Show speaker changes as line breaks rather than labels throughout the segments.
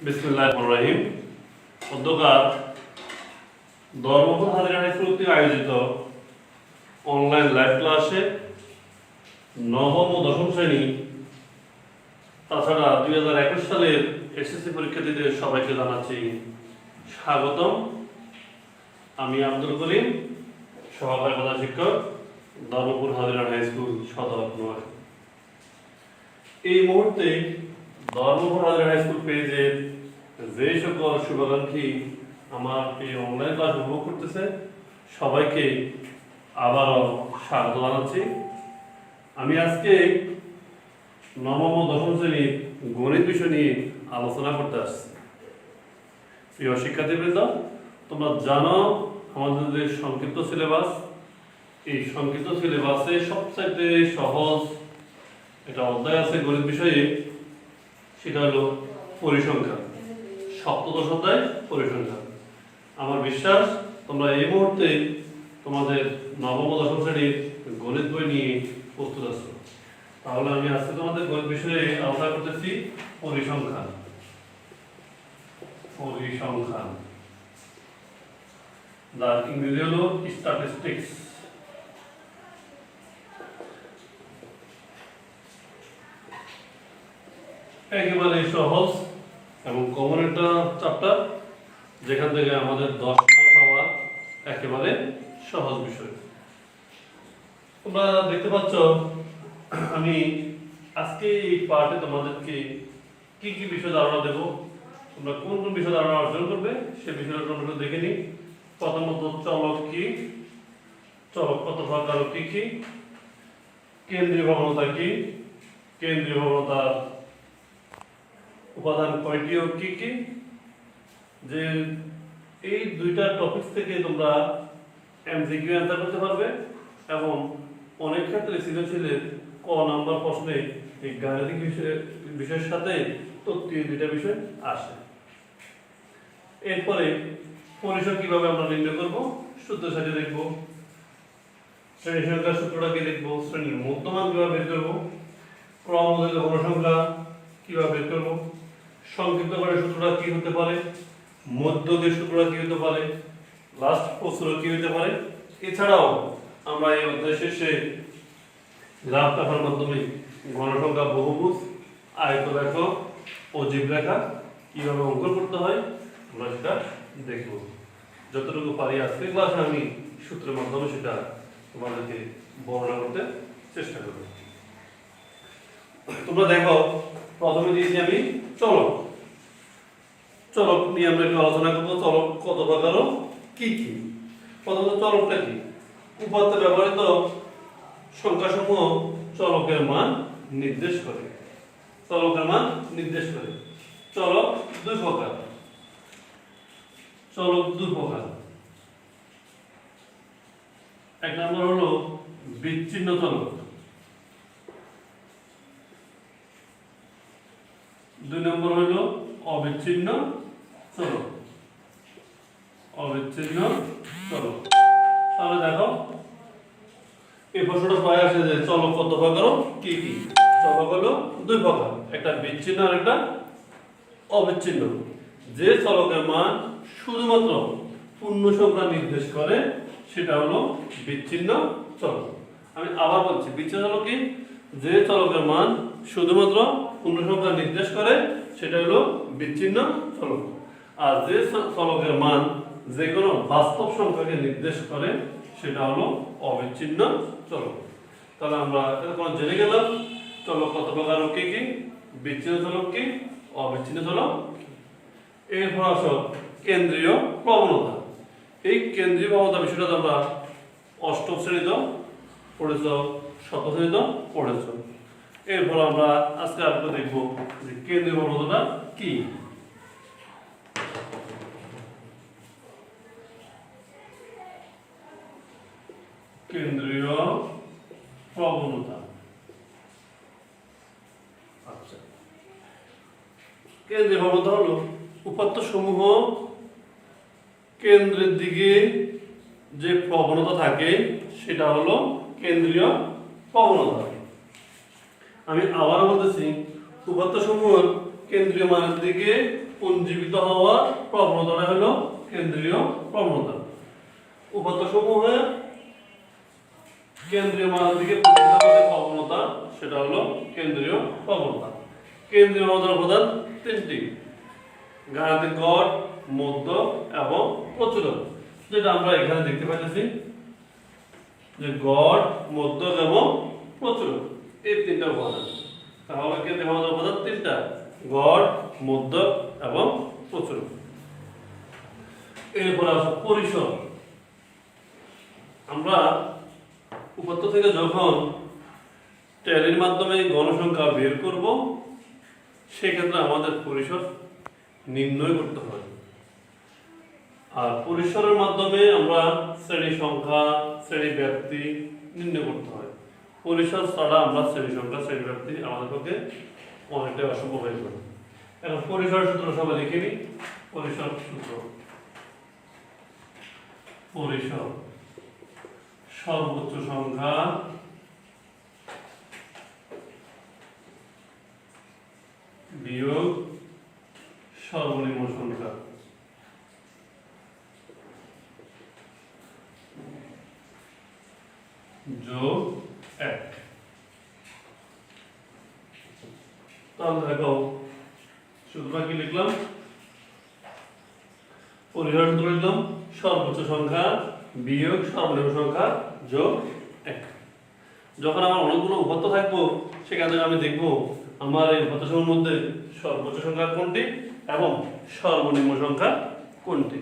বিসমিল্লাহির রহমানির রহিম। অধ্যকার ধর্মপুর হাজিরা হাই স্কুল কর্তৃক আয়োজিত অনলাইন লাইভ ক্লাসে নবম ও দশম শ্রেণী তাছাড়া 2021 সালের এসএসসি পরীক্ষার্থীদের সবাইকে জানাচ্ছি স্বাগতম। আমি আব্দুল করিম, সহকারী প্রধান শিক্ষক, ধর্মপুর হাজিরা হাই স্কুল সদর নোয়াখালী। এই মুহূর্তে ধর্মপুর হাজিরা হাই স্কুল পেজের যে সকল শুভাকাঙ্ক্ষী আমার এই অনলাইন ক্লাস উপভোগ করতেছে সবাইকে আবারও স্বাগত জানাচ্ছি। আমি আজকে নবম ও দশম শ্রেণীর গণিত বিষয় নিয়ে আলোচনা করতে আসছি। প্রিয় শিক্ষার্থীবৃন্দ, তোমরা জানো আমাদের যে সংক্ষিপ্ত সিলেবাস, এই সংক্ষিপ্ত সিলেবাসে সবচাইতে সহজ একটা অধ্যায় আছে গণিত বিষয়ে, সেটা হলো পরিসংখ্যান। সপ্তদশ অধ্যায় পরিসংখ্যান। আমার বিশ্বাস তোমরা এই মুহূর্তে তোমাদের নবম ও দশম শ্রেণীর গণিত বই নিয়ে প্রস্তুত আছো। তাহলে আমি আজকে তোমাদের গণিত বিষয়ে আলোচনা করতেছি পরিসংখ্যান। পরিসংখ্যান, যার ইংরেজি হলো স্ট্যাটিস্টিক্স। একেবারে সহজ এবং কমন একটা চ্যাপ্টার, যেখান থেকে আমাদের 10 মার্ক পাওয়া একেবারে সহজ বিষয়। তোমরা দেখতে পাচ্ছ আমি আজকে এই পার্টে তোমাদেরকে কি কি বিষয় ধারণা দেব, তোমরা কোন কোন বিষয় ধারণা অর্জন করবে সে বিষয়টা তোমরা দেখে নিই। প্রথমত চলক কি, চলক কত প্রকার কি কি, কেন্দ্রীয় ভগ্নতা কি, কেন্দ্রীয় ভগ্নতার উপাদান কয়টি ও কি কি, যে এই দুইটা টপিক থেকে তোমরা এমসিকিউ অ্যান্সার করতে পারবে এবং অনেক ক্ষেত্রে সৃজনশীলের ক নাম্বার প্রশ্নে এই গাণিতিক বিষয়ের সাথে তত্ত্বীয় দুইটা বিষয় আসে। এরপরে পরিসর কিভাবে আমরা নির্ণয় করব, সূত্র সাথে দেখব, শ্রেণী সংখ্যার সূত্রটা কি দেখব, শ্রেণীর মধ্যমান কিভাবে বের করব, ক্রমবর্ধিত গণসংখ্যা কিভাবে বের করব, সংক্ষিপ্ত করে সূত্রটা কি হতে পারে, মধ্যকের সূত্রটা কি হতে পারে, লাস্ট প্রশ্ন কি হতে পারে। এছাড়াও আমরা এই অধ্যায় শেষে গ্রাফ দেখার মাধ্যমে গণসংখ্যা, বহুভুজ, আয়তরেখ ও জীবরেখা কিভাবে অঙ্কন করতে হয় আমরা সেটা দেখব। যতটুকু পারি আজকে ক্লাসে আমি সূত্রের মাধ্যমে সেটা তোমাদেরকে বর্ণনা করতে চেষ্টা করব। তোমরা দেখো, প্রথমে দিয়েছি আমি চলক। চলক নিয়ে আমরা একটু আলোচনা করবো। চলক কত প্রকার ও কি কি। প্রথমত চলকটা কি? উপাত্ত ব্যবহৃত সংখ্যাসমূহ চলকের মান নির্দেশ করে। চলকের মান নির্দেশ করে। চলক দুই প্রকার। চলক দুই প্রকার। এক নম্বর হলো বিচ্ছিন্ন চলক, দুই নম্বর হলো অবিচ্ছিন্ন চলক। অবিচ্ছিন্ন চলক। তাহলে দেখো এই প্রশ্নটা প্রায় আসে যে চলক কত প্রকার কি কি। চলক হলো দুই প্রকার, একটা বিচ্ছিন্ন আর একটা অবিচ্ছিন্ন। যে চলকের মান শুধুমাত্র পূর্ণ সংখ্যা নির্দেশ করে সেটা হলো বিচ্ছিন্ন চলক। আমি আবার বলছি, বিচ্ছিন্ন চলক কি? যে চলকের মান শুধুমাত্র পূর্ণ সংখ্যা নির্দেশ করে সেটা হলো বিচ্ছিন্ন চলক। আর যে চলকের মান যে কোনো বাস্তব সংখ্যাকে নির্দেশ করে সেটা হলো অবিচ্ছিন্ন চলক। তাহলে আমরা এখন জেনে গেলাম চলক কত প্রকার কি কি, বিচ্ছিন্ন চলক কি, অবিচ্ছিন্ন চলক কি। এরপর আসো কেন্দ্রীয় প্রবণতা। এই কেন্দ্রীয় প্রবণতা বিষয়টা তোমরা অষ্টম শ্রেণীতে পড়েছ, সপ্তম শ্রেণীতে পড়েছ। এরপর আমরা আজকে আরেকটু দেখব যে কেন্দ্রীয় প্রবণতা কি। কেন্দ্রীয় প্রবণতা। আচ্ছা, কেন্দ্রীয় প্রবণতা হলো উপাত্ত সমূহ কেন্দ্রের দিকে যে প্রবণতা থাকে সেটা হলো কেন্দ্রীয় প্রবণতা। আমি আবারও বলতেছি, উপাত্ত সমূহ কেন্দ্রীয় মানের দিকে পুঞ্জীবিত হওয়ার প্রবণতাটা হলো কেন্দ্রীয় প্রবণতা। উপাত্ত সমূহে কেন্দ্রীয় মানের দিকে প্রবণতা সেটা হলো কেন্দ্রীয় প্রবণতা। কেন্দ্রীয় প্রবণতার উপাদান তিনটি: গাণিতিক গড়, মধ্য এবং প্রচুরক, যেটা আমরা এখানে দেখতে পাচ্ছি যে গড়, মধ্য এবং প্রচুরক এই তিনটা উপাদান। তাহলে কেন্দ্রীয় প্রবণতার উপাদান তিনটা: গড়, মধ্য এবং প্রচুরক। এরপর আসো পরিসর। আমরা উপাত্ত থেকে যখন ট্যালির মাধ্যমে গণসংখ্যা বের করব, সেক্ষেত্রে আমাদের পরিসর নির্ণয় করতে হয়। আর পরিসরের মাধ্যমে আমরা শ্রেণী সংখ্যা, শ্রেণী ব্যাপ্তি নির্ণয় করতে হয়। পরিসর ছাড়া আমরা শ্রেণী সংখ্যা, শ্রেণী ব্যাপ্তি আমাদের পক্ষে অনেকটা অসম্ভব হয়ে পড়ে। এখন পরিসর সূত্র সবাই লিখে নিই। পরিসর সূত্র: পরিসর সর্বোচ্চ সংখ্যা বিয়োগ সর্বনিম্ন সংখ্যা যোগ 1। তাহলে দেখো সূত্রটা কি লিখলাম? পরিসর সূত্র লিখলাম সর্বোচ্চ সংখ্যা বিয়োগ সর্বনিম্ন সংখ্যা যোগ 1। যখন আমার অনেকগুলো উপাত্ত থাকবো, সেখানে আমি দেখব আমার এই উপাত্তসমূহের মধ্যে সর্বোচ্চ সংখ্যা কোনটি এবং সর্বনিম্ন সংখ্যা কোনটি।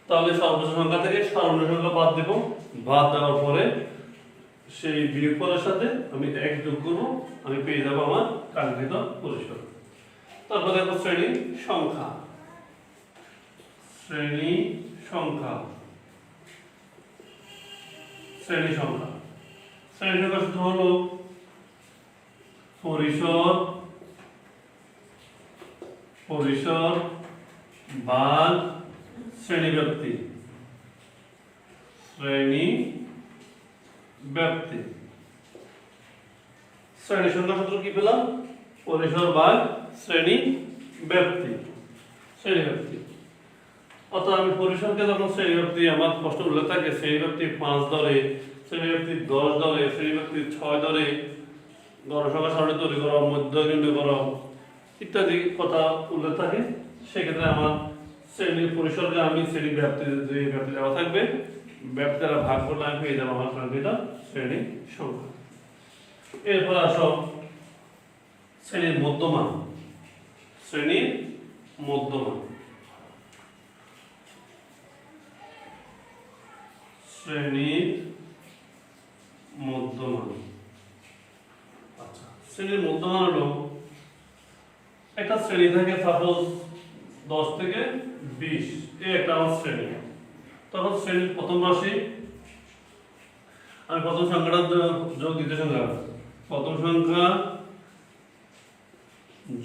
তাহলে সর্বোচ্চ সংখ্যা থেকে সর্বনিম্ন সংখ্যা বাদ দেব। বাদ দেওয়ার পরে সেই বিয়োগফলের সাথে আমি 1 যোগ করব, আমি পেয়ে যাব আমার কাঙ্ক্ষিত পরিসর। তারপর দেখো শ্রেণী সংখ্যা। শ্রেণী সংখ্যা শ্রেণী সংখ্যা শ্রেণী সংখ্যা সূত্র হলো পরিসর ভাগ শ্রেণী ব্যাপ্তি। শ্রেণী ব্যাপ্তি শ্রেণী সংখ্যা সূত্র কি পেলাম? পরিসর ভাগ শ্রেণী ব্যাপ্তি। শ্রেণী ব্যাপ্তি অর্থাৎ আমি পরিসরকে যখন শ্রেণী ব্যাপ্তি আমার প্রশ্ন উল্লেখ থাকে শ্রেণী ব্যাপ্তি 5 ধরে, শ্রেণী ব্যাপ্তি 10 ধরে, শ্রেণী ব্যাপ্তি 6 ধরে, গণসংখ্যা সারণী তৈরি করো, মধ্য নির্ণয় করো ইত্যাদি কথা উল্লেখ থাকে, সেক্ষেত্রে আমার শ্রেণীর পরিসরকে আমি শ্রেণী ব্যাপ্তি যে ব্যাপ্তি দেওয়া থাকবে ব্যাপ্তি দ্বারা ভাগ করলে আমি পেয়ে যাবো আমার কাঙ্ক্ষিত শ্রেণী সংখ্যা। এরপর আসো শ্রেণীর মধ্যমান। শ্রেণীর মধ্যমান শ্রেণীর মধ্যমান আচ্ছা, শ্রেণীর মধ্যমান হলো একটা শ্রেণী থেকে সাপোজ 10 থেকে 20 এই একটা আমার শ্রেণী। তখন শ্রেণীর প্রথম রাশি আমি প্রথম সংখ্যাটা যোগ দ্বিতীয় সংখ্যা, প্রথম সংখ্যা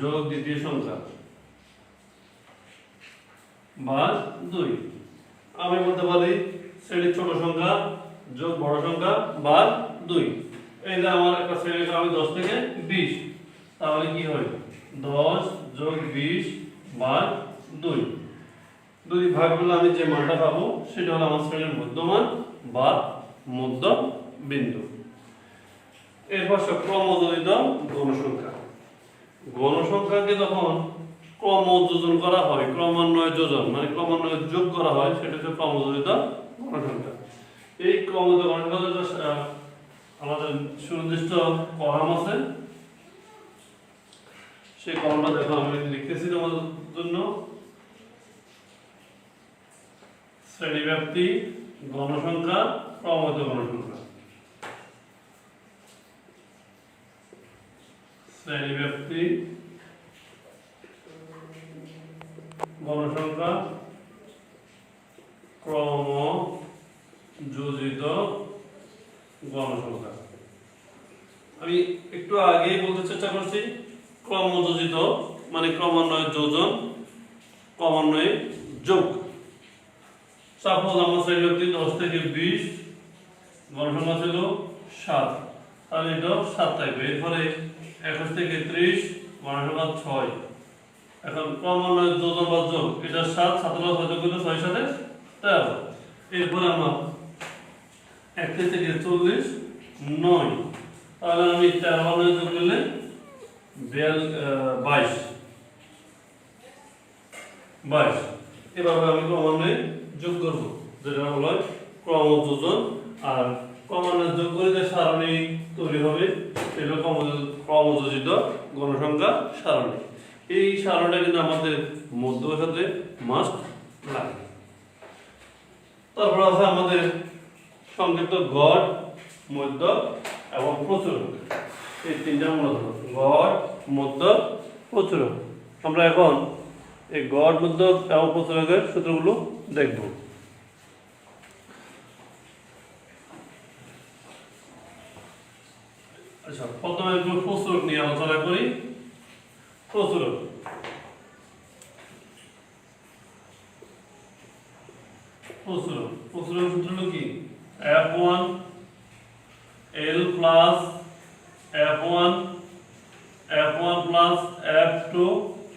যোগ দ্বিতীয় সংখ্যা বা 2। আমি বলতে পারি শ্রেণীর ছোট সংখ্যা যোগ বড় সংখ্যা বা 2। এই যে আমার একটা শ্রেণী আমি 10 থেকে 20, তাহলে কি হয় 10 যোগ 20 বা 2। 2 ভাগ করলে আমি যে মানটা পাবো সেটা হলো আমার শ্রেণীর মধ্যমান বা মধ্য বিন্দু। এরপর ক্রমযোজিত গণসংখ্যা। গণসংখ্যাকে যখন ক্রমযোজন করা হয়, ক্রমান্বয়ে যোজন মানে ক্রমান্বয়ে যোগ করা হয়, সেটা হচ্ছে ক্রমযোজিত গণসংখ্যা। এই ক্রমযোজিত গণসংখ্যা আমাদের সুনির্দিষ্ট কলাম আছে, সেই কলামটা দেখো আমি লিখতেছি তোমাদের জন্য। শ্রেণীব্যাপ্তি, গণসংখ্যা, ক্রমযোজিত গণসংখ্যা। শ্রেণীব্যাপ্তি, গণসংখ্যা, ক্রমযোজিত গণসংখ্যা। আমি একটু আগেই বলতে চেষ্টা করছি ক্রমযোজিত মানে ক্রমান্বয়ে যোজন, ক্রমান্বয়ে যোগ। সাপোজ আমার শ্রেণীব্যাপ্তি 10 থেকে 20, গণসংখ্যা ছিল 7, তাহলে এটা 7 থাকবে। এরপরে 21 থেকে 30, গণসংখ্যা 6, এখন ক্রমান্বয়ে যোজন বা যোগ, এটা 7 7 প্লাস 6 যোগ করলে 6 7 13। এরপর আমার 31 থেকে 40 9, তাহলে আমি 13 যোগ করলে 22। এভাবে আমি ক্রমান্বয়ে যোগ করব, যেটা হলো ক্রমযোজন। আর ক্রমান্বয়ে যোগ করে যে সারণী তৈরি হবে সেটা ক্রমযোজিত গণসংখ্যা সারণী। এই সারণীটা কিন্তু আমাদের মধ্যকের সাথে মাস্ট লাগে। তারপর আছে আমাদের সংক্ষিপ্ত গড়, মধ্য এবং প্রচুরক। এই তিনটা মূলত গড়, মধ্য, প্রচুরক। আমরা এখন এই গড়, মধ্য এবং প্রচুরকের সূত্রগুলো দেখব। আচ্ছা, প্রথমে একটু প্রচুরক নিয়ে আলোচনা করি। প্রচুরক প্রচুরক সূত্র হলো কি? F1 L plus F1 plus F2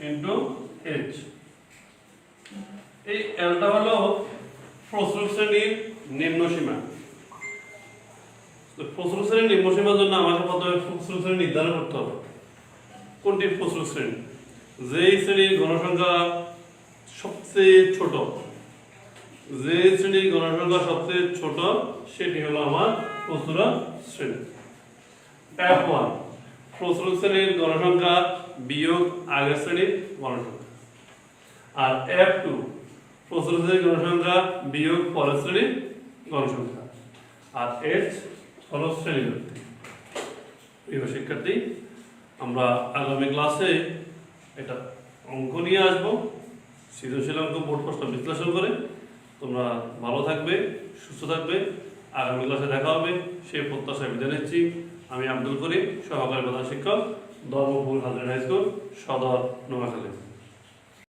into H। এই Lটা হলো প্রচুরক শ্রেণীর নিম্ন সীমা। তো প্রচুরক শ্রেণীর নিম্ন সীমার জন্য আমাকে প্রথমে প্রচুরক শ্রেণী নির্ধারণ করতে হবে। কোনটি প্রচুরক শ্রেণী? যেই শ্রেণীর গণসংখ্যা সবচেয়ে ছোট, যে শ্রেণীর গণসংখ্যা সবচেয়ে ছোট সেটি হলো আমার প্রচুরক শ্রেণী। F1 প্রচুরক শ্রেণীর গণসংখ্যা বিয়োগ আগের শ্রেণীর গণসংখ্যা। আর F2 প্রচুরক শ্রেণীর গণসংখ্যা বিয়োগ পরের শ্রেণীর গণসংখ্যা। আর H হলো শ্রেণীবৃদ্ধি। প্রিয় শিক্ষার্থী, আমরা আগামী ক্লাসে এটা অঙ্ক নিয়ে আসবো, সৃজনশীল অঙ্ক বোর্ড প্রশ্ন বিশ্লেষণ করে। তোমরা ভালো থাকবে, সুস্থ থাকবে। আগামী ক্লাসে দেখা হবে সেই প্রত্যাশায় বিদায় নিচ্ছি। আমি আব্দুল করিম, সহকারী প্রধান শিক্ষক, ধর্মপুর হাজরা হাই স্কুল, সদর, নোয়াখালী।